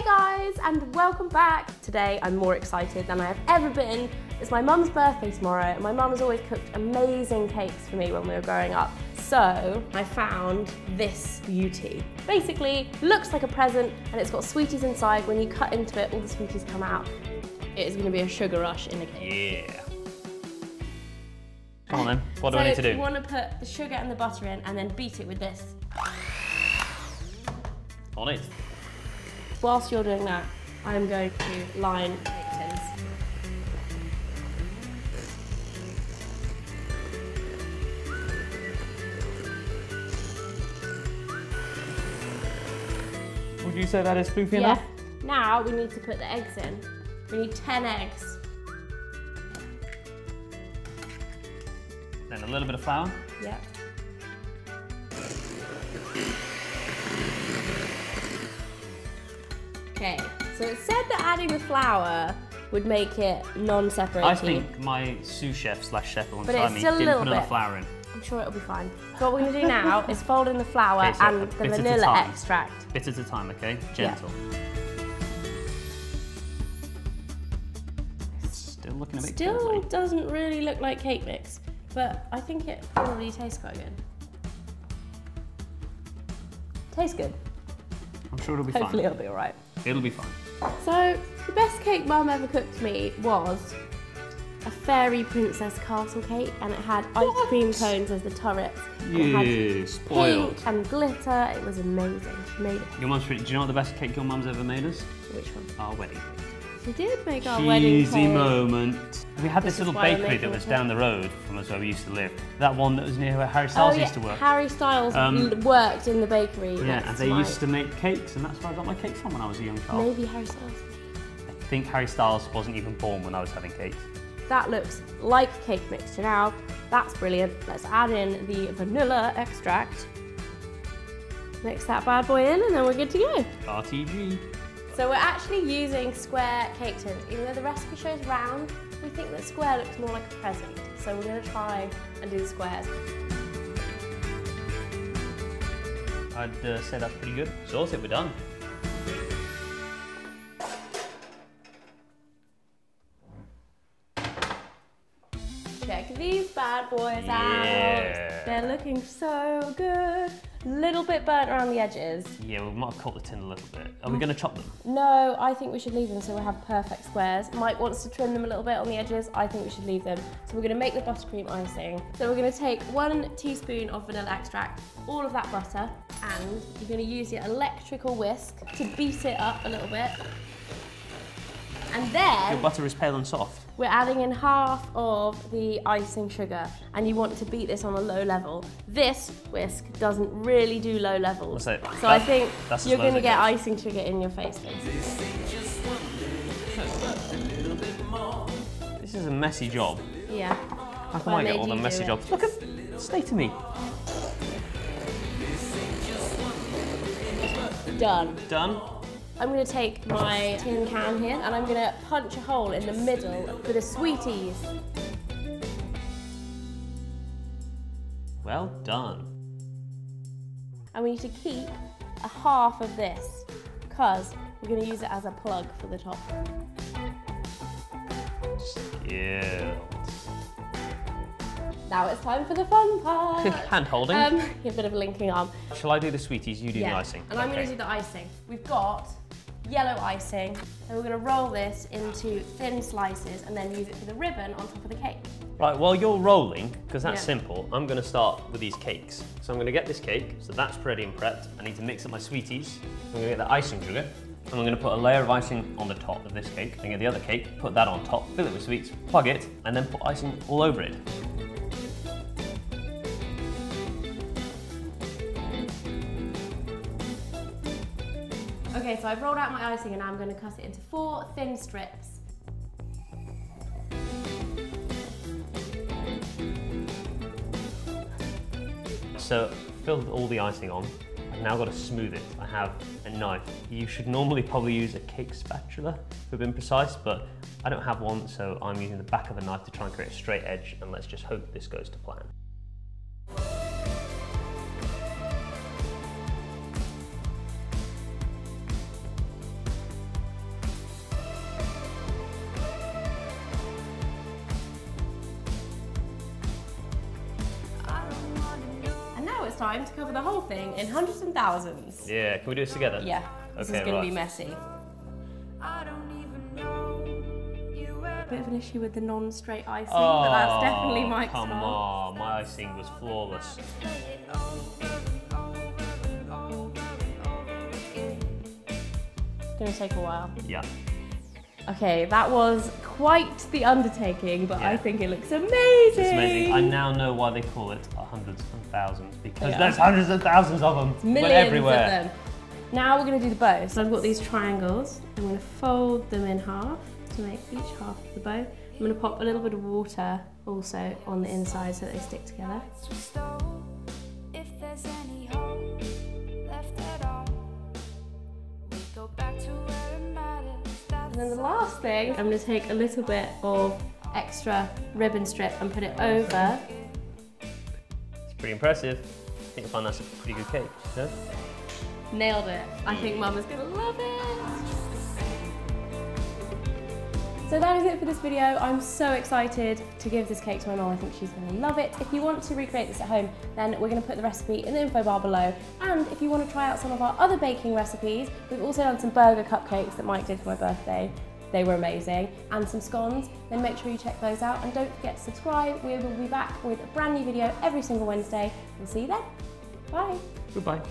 guys, and welcome back. Today I'm more excited than I have ever been. It's my mum's birthday tomorrow, and my mum has always cooked amazing cakes for me when we were growing up. So I found this beauty. Basically, looks like a present, and it's got sweeties inside. When you cut into it, all the sweeties come out. It is going to be a sugar rush in a cake. Yeah. Come on then, what do I need to do? You want to put the sugar and the butter in, and then beat it with this. On it. Whilst you're doing that, I'm going to line cake tins. Would you say that is floofy enough? Now we need to put the eggs in. We need 10 eggs. Then a little bit of flour. Yep. Okay, so it said that adding the flour would make it non-separating. I think my sous chef slash chef alongside me still didn't put enough flour in. I'm sure it'll be fine. So what we're going to do now is fold in the flour Okay, so and the vanilla extract. Bit at a time, okay? Gentle. Yeah. Still looking a bit Still curly. doesn't really look like cake mix, but I think it probably tastes quite good. Tastes good. I'm sure it'll be Hopefully fine. it'll be alright. It'll be fine. So, the best cake Mum ever cooked me was a fairy princess castle cake, and it had ice cream cones as the turrets. Yeah, it had spoiled. pink and glitter. It was amazing. She made it. Your mum's pretty. Do you know what the best cake your mum's ever made us? Which one? Our wedding cake. She did make our wedding Cheesy cake. moment. We had this little why we're bakery making that was it. down the road from us where we used to live. That one that was near where Harry Styles used to work. Harry Styles worked in the bakery. Yeah, and they used to make cakes, and that's where I got my cakes from when I was a young child. Maybe Harry Styles. I think Harry Styles wasn't even born when I was having cakes. That looks like cake mixture now. That's brilliant. Let's add in the vanilla extract. Mix that bad boy in, and then we're good to go. RTG. So we're actually using square cake tins. Even though the recipe shows round, we think that square looks more like a present. So we're going to try and do the squares. I'd say that's pretty good. Sorted, we're done. Check these bad boys out. They're looking so good. Little bit burnt around the edges. Yeah, we might have cut the tin a little bit. Are we going to chop them? No, I think we should leave them so we have perfect squares. Mike wants to trim them a little bit on the edges. I think we should leave them. So we're going to make the buttercream icing. So we're going to take 1 teaspoon of vanilla extract, all of that butter, and you're going to use your electrical whisk to beat it up a little bit. And then Your butter is pale and soft. we're adding in half of the icing sugar, and you want to beat this on a low level. This whisk doesn't really do low levels. So I think that's you're going to get icing sugar in your face, basically. This is a messy job. Yeah. How come I get all the messy jobs? Look at, stay to me. Done. Done. I'm going to take my tin can here, and I'm going to punch a hole in the middle for the sweeties. Well done. And we need to keep a half of this, because we're going to use it as a plug for the top. Skills. Now it's time for the fun part. Hand holding. A bit of a linking arm. Shall I do the sweeties, you do the icing? And I'm going to do the icing. We've got yellow icing, and we're going to roll this into thin slices and then use it for the ribbon on top of the cake. Right, while you're rolling, because that's simple, I'm going to start with these cakes. So I'm going to get this cake, so that's ready and prepped. I need to mix up my sweeties. I'm going to get the icing sugar, and I'm going to put a layer of icing on the top of this cake. Then get the other cake, put that on top, fill it with sweets, plug it, and then put icing all over it. Okay, so I've rolled out my icing, and now I'm going to cut it into 4 thin strips. So filled all the icing on. I've now got to smooth it. I have a knife. You should normally probably use a cake spatula for being precise, but I don't have one, so I'm using the back of a knife to try and create a straight edge, and let's just hope this goes to plan. time to cover the whole thing in hundreds and thousands. Yeah, can we do this together? Yeah, this is going to be messy. Bit of an issue with the non-straight icing, but that's definitely Mike's fault. Come on, my icing was flawless. It's going to take a while. Yeah. Okay, that was quite the undertaking, but I think it looks amazing. It's amazing. I now know why they call it hundreds and thousands, because there's hundreds and thousands of them. Millions everywhere. of them. Now we're going to do the bow. So I've got these triangles. I'm going to fold them in half to make each half of the bow. I'm going to pop a little bit of water also on the inside so that they stick together. And then the last thing, I'm going to take a little bit of extra ribbon strip and put it over. It's pretty impressive. I think I find that's a pretty good cake. Yeah? Nailed it. I think Mum is going to love it. So that is it for this video. I'm so excited to give this cake to my mum. I think she's going to love it. If you want to recreate this at home, then we're going to put the recipe in the info bar below. And if you want to try out some of our other baking recipes, we've also done some burger cupcakes that Mike did for my birthday. They were amazing. And some scones, then make sure you check those out. And don't forget to subscribe. We will be back with a brand new video every single Wednesday. And see you then. Bye. Goodbye.